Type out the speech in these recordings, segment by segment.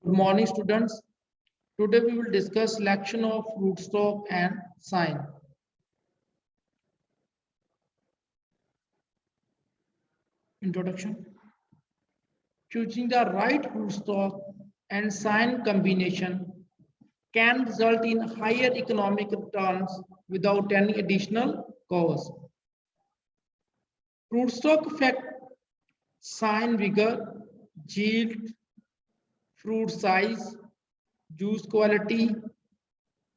Good morning, students. Today we will discuss selection of rootstock and sign. Introduction. Choosing the right rootstock and sign combination can result in higher economic returns without any additional cost. Rootstock affect sign vigor, yield, fruit size, juice quality,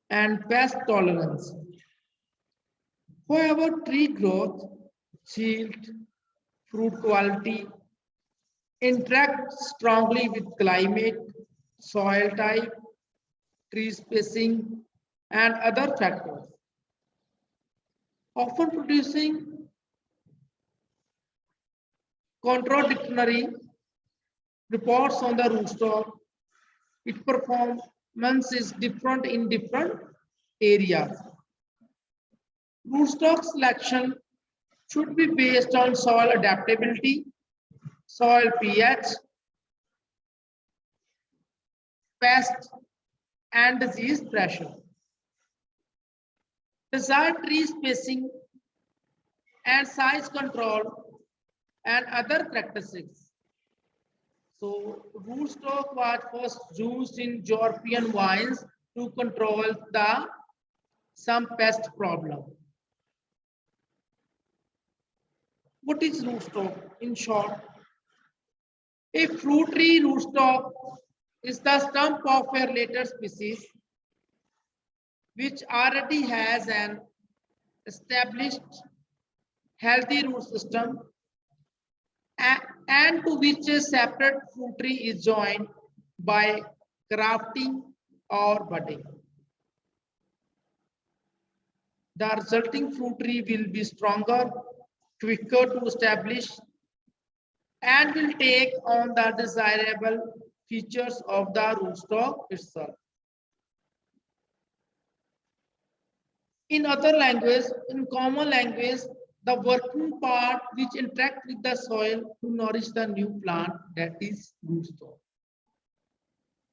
and pest tolerance. However, tree growth, yield, fruit quality interact strongly with climate, soil type, tree spacing, and other factors, often producing contradictory reports on the rootstock. Its performance is different in different areas. Rootstock selection should be based on soil adaptability, soil pH, pest, and disease pressure. Desired tree spacing and size control and other characteristics. So rootstock was first used in European vines to control some pest problem. What is rootstock? In short, a fruit tree rootstock is the stump of a related species which already has an established healthy root system and to which a separate fruit tree is joined by grafting or budding. The resulting fruit tree will be stronger, quicker to establish, and will take on the desirable features of the rootstock itself. In other language, in common language, the working part which interact with the soil to nourish the new plant, that is rootstock.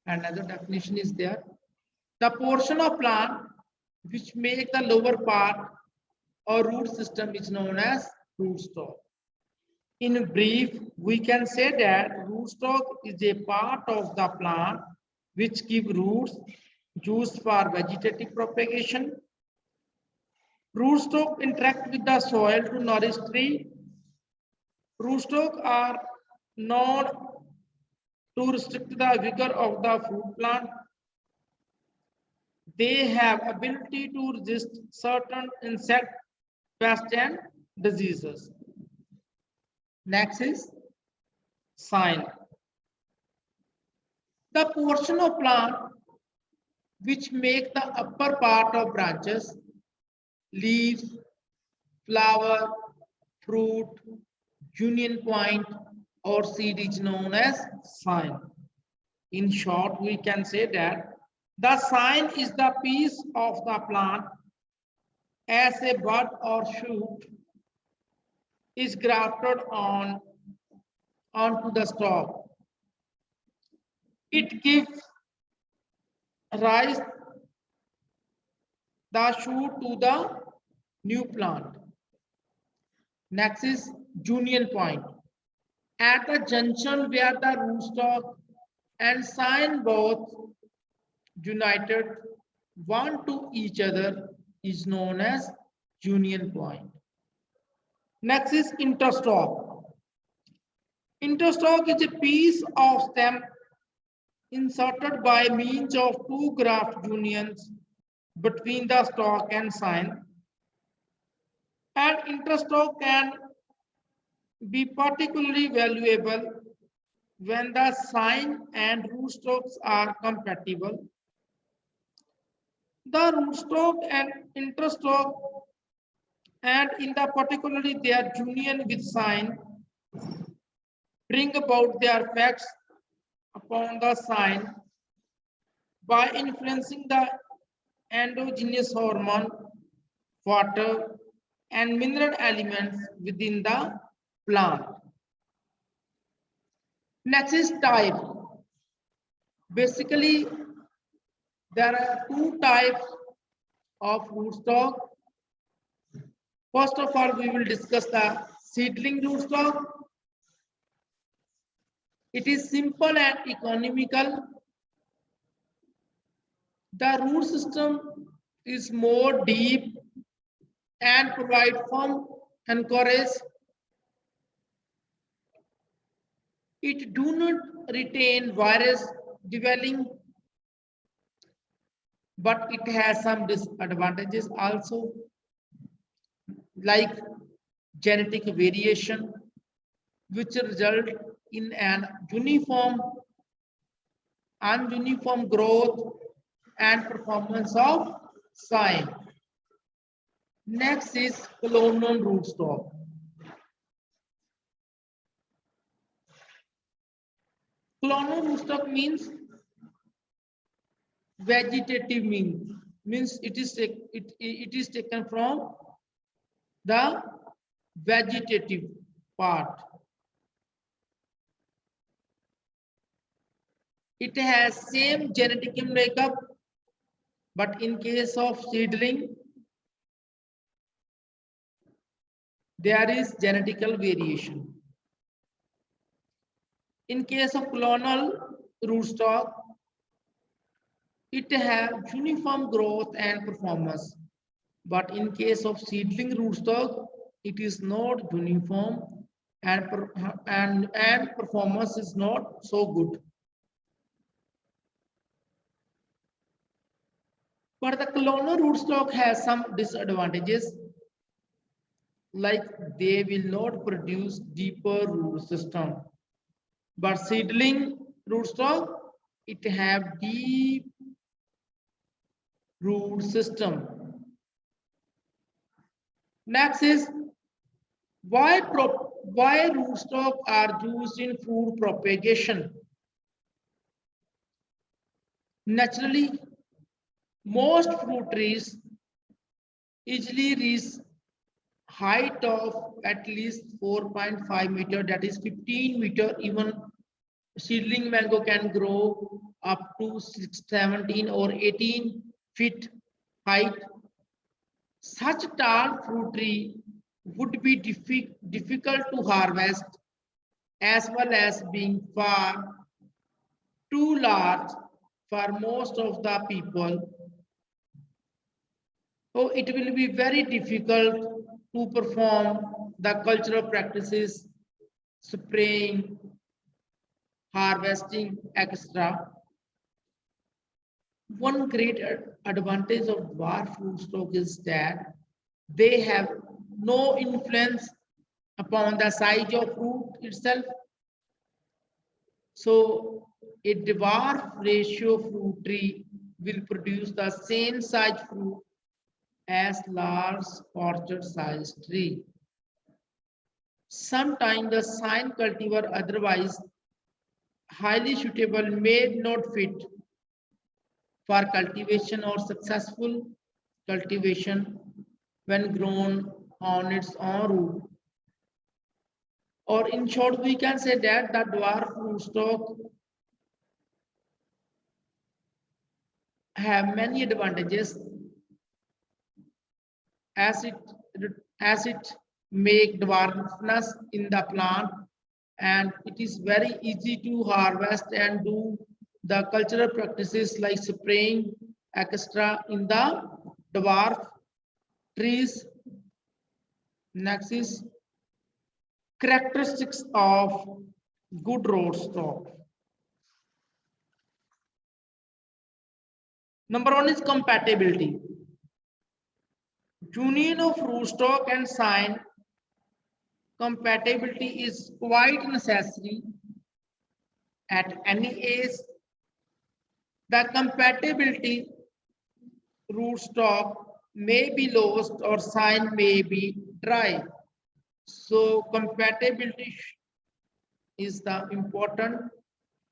Another definition is there. The portion of plant which make the lower part or root system is known as rootstock. In brief, we can say that rootstock is a part of the plant which give roots used for vegetative propagation. Rootstock interact with the soil to nourish tree. Rootstock are known to restrict the vigor of the fruit plant. They have ability to resist certain insect, pests, and diseases. Next is sign. The portion of plant which make the upper part of branches, leaves, flower, fruit, union point, or seed is known as sign. In short, we can say that the sign is the piece of the plant as a bud or shoot is grafted onto the stalk. It gives rise the shoot to the new plant. Next is union point. At the junction where the rootstock and sign both united one to each other is known as union point. Next is interstalk. Interstalk is a piece of stem inserted by means of two graft unions between the stalk and sign. And interstalk can be particularly valuable when the sign and rootstocks are compatible. The rootstock and interstalk, and in the particularly their union with sign, bring about their effects upon the sign by influencing the endogenous hormone, water, and mineral elements within the plant. Next is type. Basically, there are two types of rootstock. First of all, we will discuss the seedling rootstock. It is simple and economical. The root system is more deep and provide firm anchorage. It do not retain virus dwelling, but it has some disadvantages also, like genetic variation, which result in an ununiform growth and performance of sign. Next is colonal rootstock. Colonal rootstock means vegetative means it is taken from the vegetative part. It has same genetic makeup, but in case of seedling, there is genetical variation. In case of colonal rootstock, it has uniform growth and performance. But in case of seedling rootstock, it is not uniform and performance is not so good. But the colonal rootstock has some disadvantages, like they will not produce deeper root system. But seedling rootstock, it have deep root system. Next is why rootstock are used in fruit propagation. Naturally, most fruit trees easily reach height of at least 4.5 meter, that is 15 meter. Even seedling mango can grow up to 17 or 18 feet height. Such tall fruit tree would be difficult to harvest, as well as being far too large for most of the people. So it will be very difficult to perform the cultural practices, spraying, harvesting, etc. One great advantage of dwarf rootstock is that they have no influence upon the size of fruit itself. So a dwarf ratio fruit tree will produce the same size fruit as large orchard size tree. Sometimes the sign cultivar otherwise highly suitable may not fit for cultivation or successful cultivation when grown on its own root. Or in short, we can say that the dwarf rootstock have many advantages, as it make dwarfness in the plant, and it is very easy to harvest and do the cultural practices like spraying extra in the dwarf trees. Next is characteristics of good rootstock. Number one is compatibility. Union of rootstock and sign compatibility is quite necessary at any age. The compatibility rootstock may be lost or sign may be dry. So compatibility is the important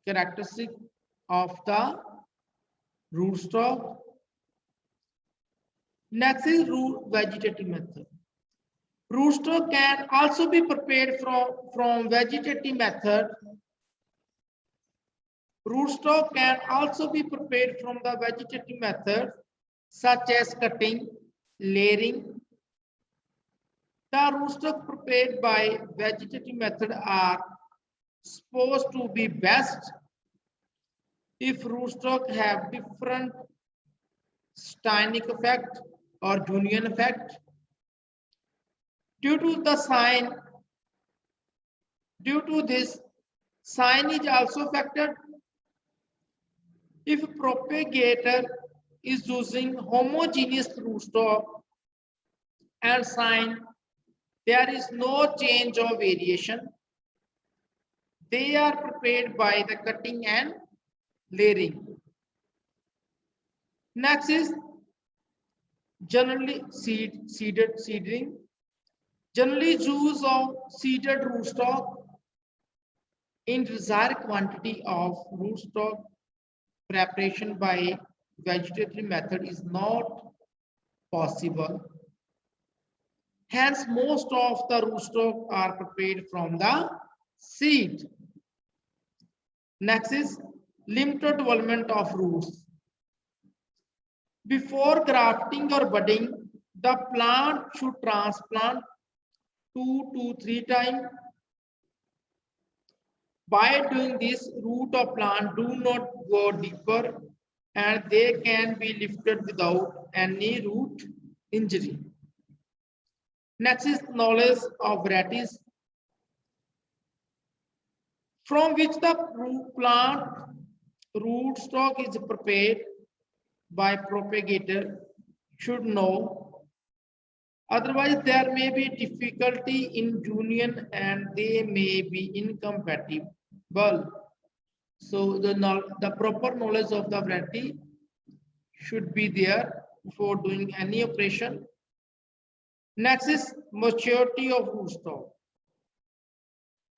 characteristic of the rootstock. Next is root vegetative method. Rootstock can also be prepared from vegetative method. Rootstock can also be prepared from the vegetative method such as cutting, layering. The rootstock prepared by vegetative method are supposed to be best if rootstock have different Steinic effect or Jungian effect. Due to the sign, due to this, sign is also affected. If propagator is using homogeneous rootstock and sign, there is no change of variation. They are prepared by the cutting and layering. Next is generally seeding. Generally use of seeded rootstock in desired quantity of rootstock preparation by vegetative method is not possible. Hence, most of the rootstock are prepared from the seed. Next is limited development of roots. Before grafting or budding, the plant should transplant 2 to 3 times. By doing this, root of plant do not go deeper and they can be lifted without any root injury. Next is knowledge of varieties from which the plant rootstock is prepared by propagator should know. Otherwise, there may be difficulty in union and they may be incompatible. So the proper knowledge of the variety should be there before doing any operation. Next is maturity of rootstock.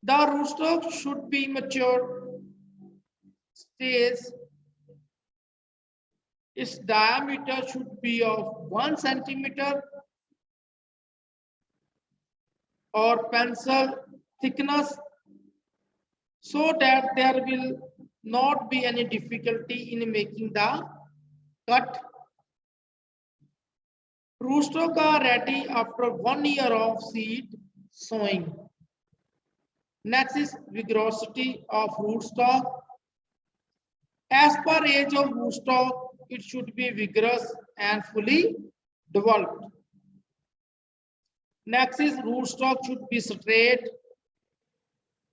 The rootstock should be mature stage. Its diameter should be of 1 centimeter or pencil thickness so that there will not be any difficulty in making the cut. Rootstock are ready after 1 year of seed sowing. Next is vigorosity of rootstock. As per age of rootstock, it should be vigorous and fully developed. Next is rootstock should be straight.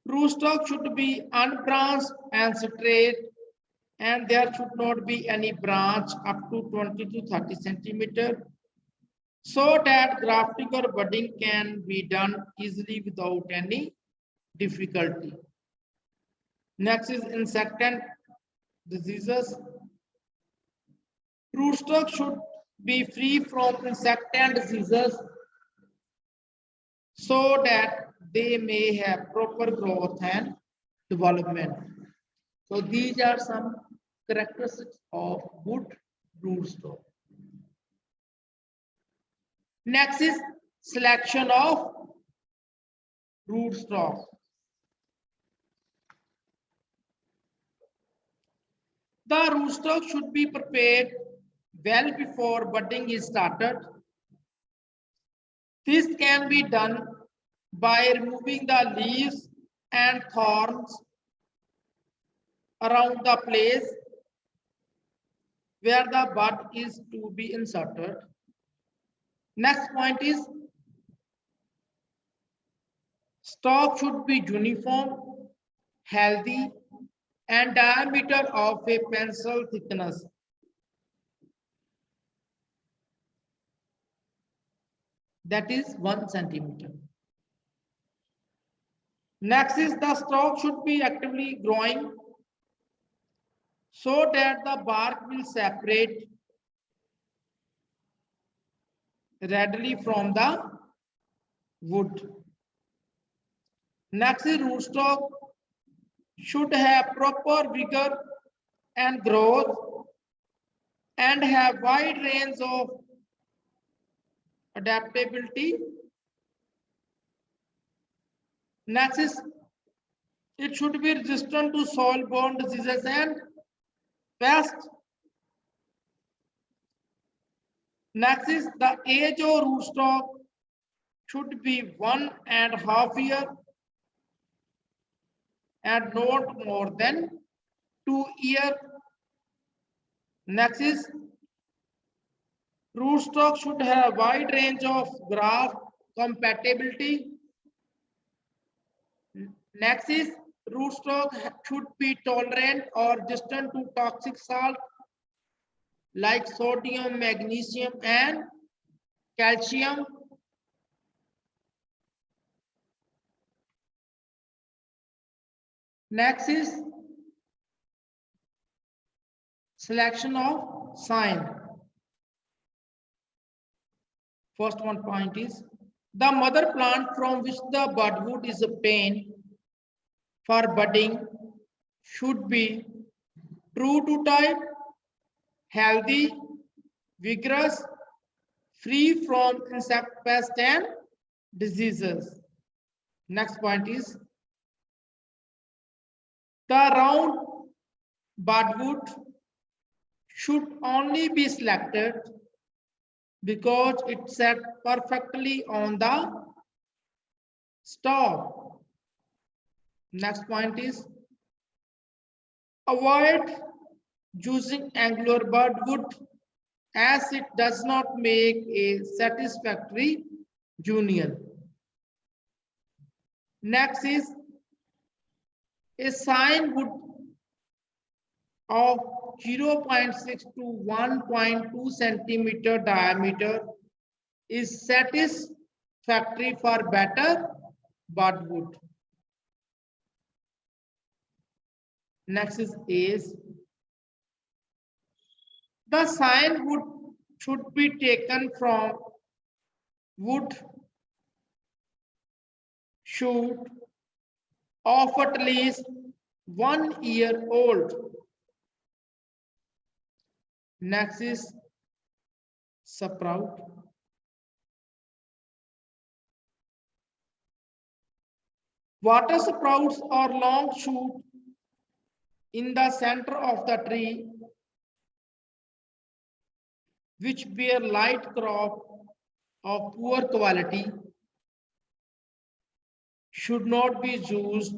Rootstock should be unbranched and straight, and there should not be any branch up to 20 to 30 centimeter, so that grafting or budding can be done easily without any difficulty. Next is insect and diseases. Rootstock should be free from insect and diseases so that they may have proper growth and development. So these are some characteristics of good rootstock. Next is selection of rootstock. The rootstock should be prepared well before budding is started. This can be done by removing the leaves and thorns around the place where the bud is to be inserted. Next point is stalk should be uniform, healthy, and diameter of a pencil thickness. That is 1 centimeter. Next is the stalk should be actively growing so that the bark will separate readily from the wood. Next is rootstock should have proper vigor and growth and have wide range of adaptability. Next is It should be resistant to soil-borne diseases and pests. Next is the age of rootstock should be 1.5 years and not more than 2 years. Next is rootstock should have a wide range of graft compatibility. Next is rootstock should be tolerant or resistant to toxic salt like sodium, magnesium, and calcium. Next is selection of sign. First one point is the mother plant from which the budwood is obtained for budding should be true to type, healthy, vigorous, free from insect pests and diseases. Next point is the round budwood should only be selected because it set perfectly on the stalk. Next point is avoid using angular budwood as it does not make a satisfactory union. Next is a sign wood of 0.6 to 1.2 centimeter diameter is satisfactory for better budwood. Next is the sign wood should be taken from wood shoot of at least 1 year old. Next is sprout. Water sprouts are long shoot in the center of the tree which bear light crop of poor quality should not be used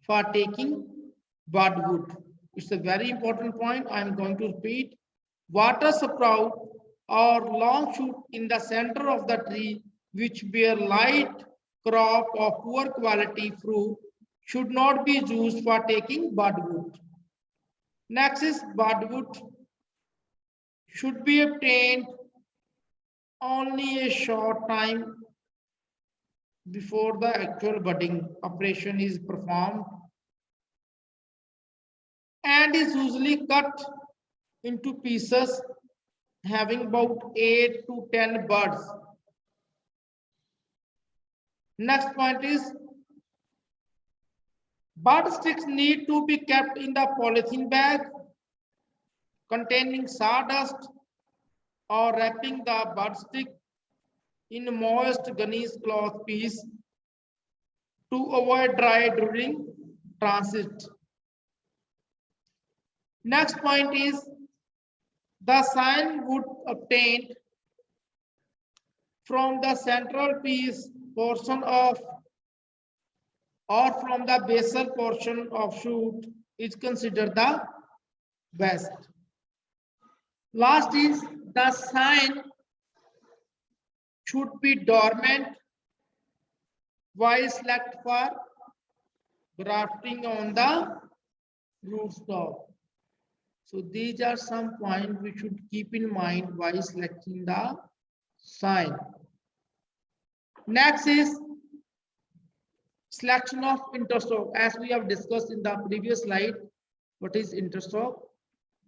for taking budwood. It's a very important point. I'm going to repeat. Water sprout or long shoot in the center of the tree which bear light crop of poor quality fruit should not be used for taking budwood. Next is budwood should be obtained only a short time before the actual budding operation is performed and is usually cut into pieces having about 8 to 10 buds. Next point is bud sticks need to be kept in the polythene bag containing sawdust or wrapping the bud stick in moist gunny's cloth piece to avoid dry during transit. Next point is the sign wood obtained from the central piece portion of or from the basal portion of shoot is considered the best. Last is the sign should be dormant while select for grafting on the rootstock. So these are some points we should keep in mind while selecting the sign. Next is selection of interstock. As we have discussed in the previous slide, what is interstock?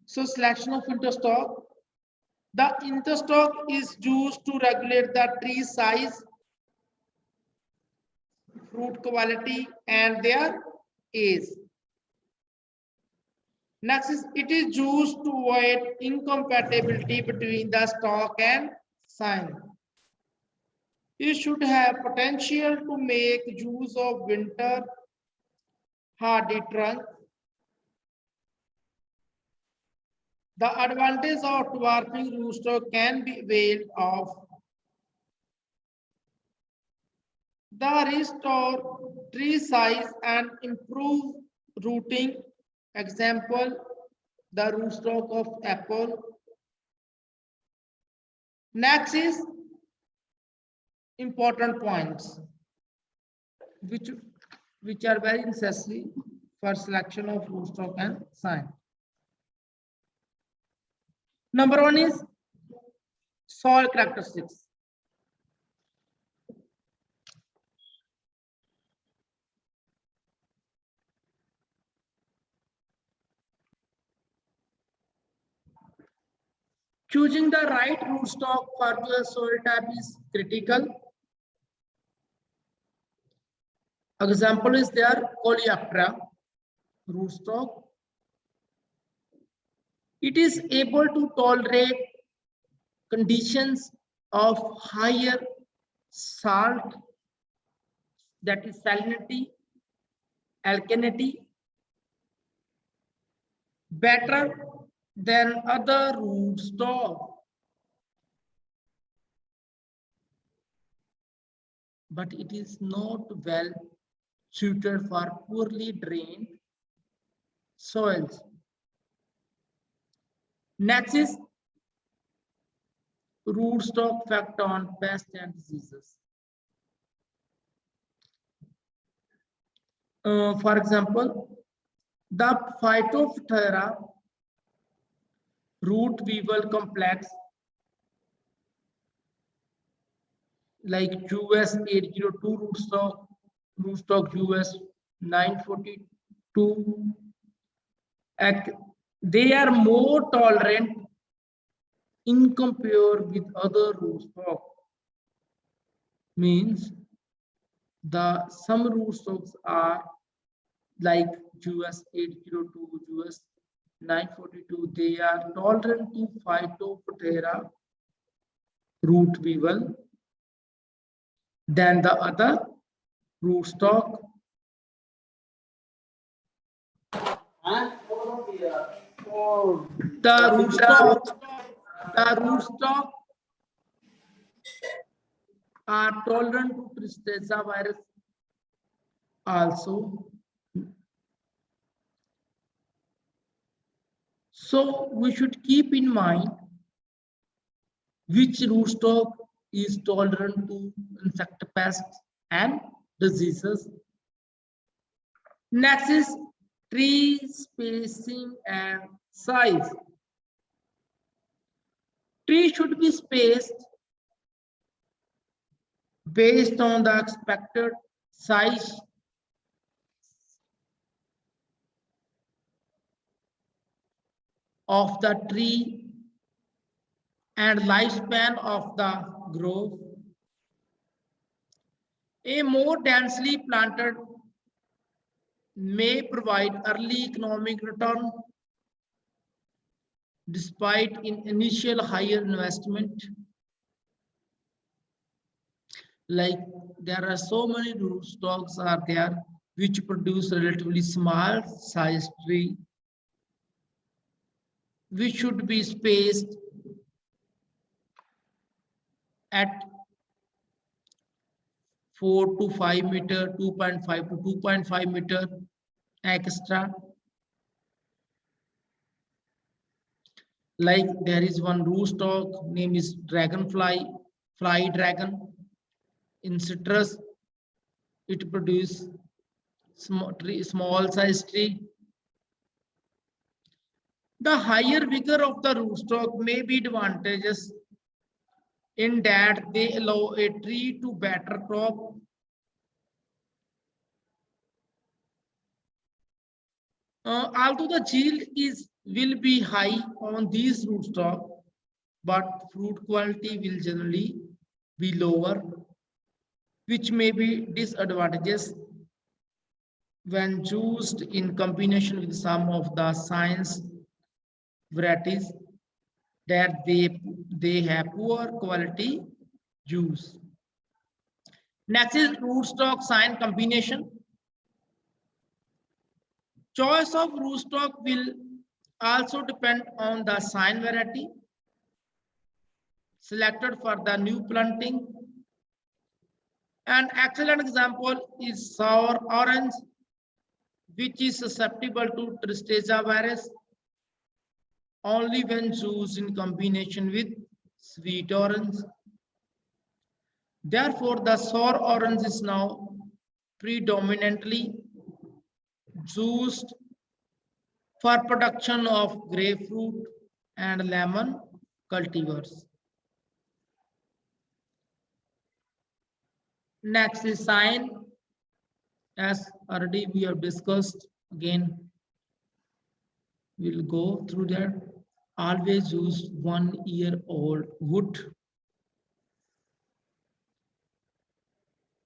So selection of interstock. The interstock is used to regulate the tree size, fruit quality, and their age. Next is it is used to avoid incompatibility between the stock and sign. It should have potential to make use of winter hardy trunk. The advantage of dwarfing rootstock can be availed of the restore tree size and improve rooting. Example, the rootstock of apple. Next is important points which are very necessary for selection of rootstock and sign. Number one is soil characteristics. Choosing the right rootstock for the soil type is critical. Example is there Coleoptera rootstock. It is able to tolerate conditions of higher salt, that is salinity, alkalinity, better than other rootstock. But it is not well suited for poorly drained soils. Next is rootstock effect on pests and diseases. For example, the Phytophthora root weevil complex like US 802 rootstock US 942, they are more tolerant in compare with other rootstock. Means the some rootstocks are like US 802, US 942, they are tolerant to Phytophthora root weevil than the other rootstock. The rootstock are tolerant to Tristeza virus also. So we should keep in mind which rootstock is tolerant to insect pests and diseases. Next is tree spacing and size. Tree should be spaced based on the expected size of the tree and lifespan of the grove. A more densely planted may provide early economic return despite in initial higher investment. Like there are so many rootstocks are there which produce relatively small size tree, which should be spaced at 4 to 5 meter, 2.5 to 2.5 meter extra. Like there is one rootstock name is dragonfly, fly dragon. In citrus, it produces small size tree. The higher vigor of the rootstock may be advantageous in that they allow a tree to better crop. Although the yield will be high on these rootstock, but fruit quality will generally be lower, which may be disadvantageous when used in combination with some of the science varieties that they have poor quality juice. Next is rootstock sign combination. Choice of rootstock will also depend on the sign variety selected for the new planting. An excellent example is sour orange, which is susceptible to Tristeza virus only when used in combination with sweet orange. Therefore, the sour orange is now predominantly used for production of grapefruit and lemon cultivars. Next is sign, as already we have discussed. Again, we'll go through that. Always use 1 year old wood.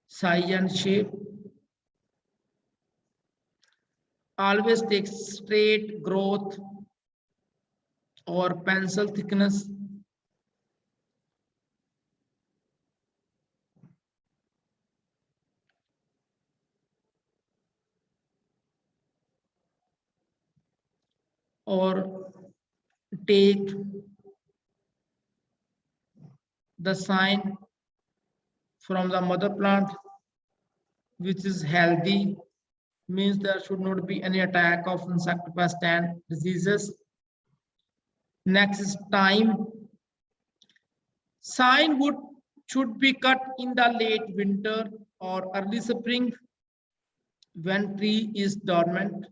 Size and shape. Always take straight growth or pencil thickness. Or take the sign from the mother plant which is healthy, means there should not be any attack of insect pest and diseases. Next is time. Sign wood should be cut in the late winter or early spring when tree is dormant,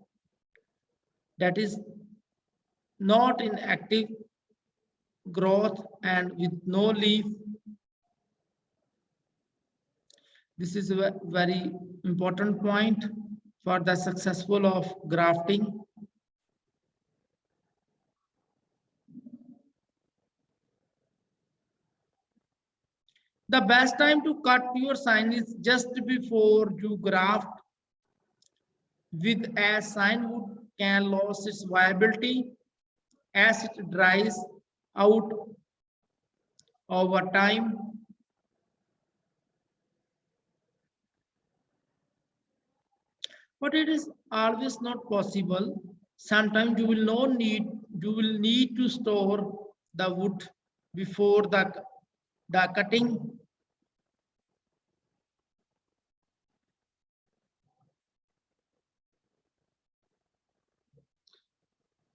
that is not in active growth and with no leaf. This is a very important point for the successful of grafting. The best time to cut your sign is just before you graft, with as sign wood can lose its viability as it dries out over time. But it is always not possible. Sometimes you will need to store the wood before the cutting.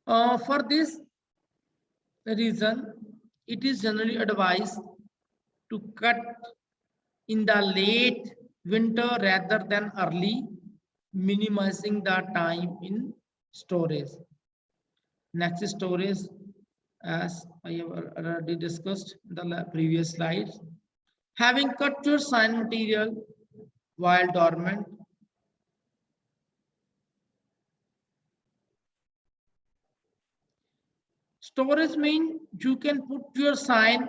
For this reason, it is generally advised to cut in the late winter rather than early, minimizing the time in storage. Next is storage, as I have already discussed in the previous slides. Having cut your sign material while dormant, storage means you can put your sign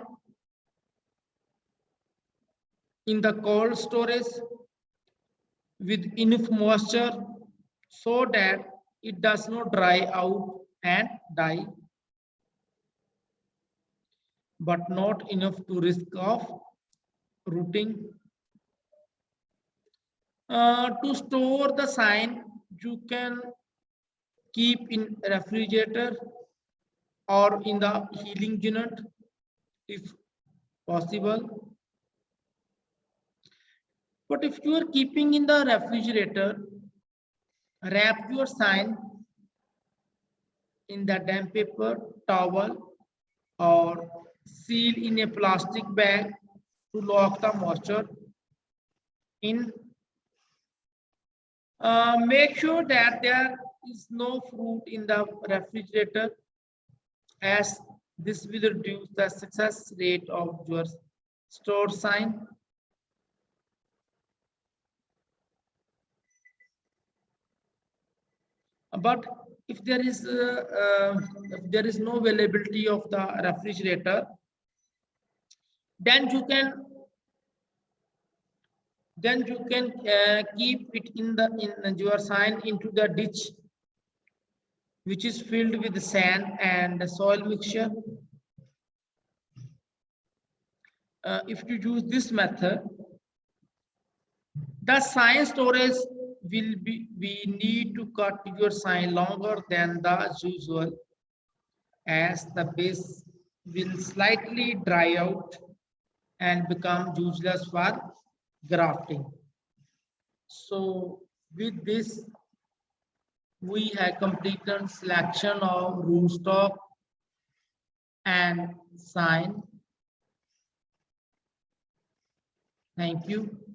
in the cold storage with enough moisture so that it does not dry out and die, but not enough to risk of rooting. To store the sign, you can keep in refrigerator or in the healing unit if possible. But if you are keeping in the refrigerator, wrap your sign in the damp paper, towel, or seal in a plastic bag to lock the moisture in. Make sure that there is no fruit in the refrigerator, as this will reduce the success rate of your store sign. But if there is no availability of the refrigerator, then you can keep it in your sign into the ditch, which is filled with sand and soil mixture. If you use this method, the sign storage we need to cut your sign longer than the usual, as the base will slightly dry out and become useless for grafting. So with this, we have completed selection of rootstock and sign. Thank you.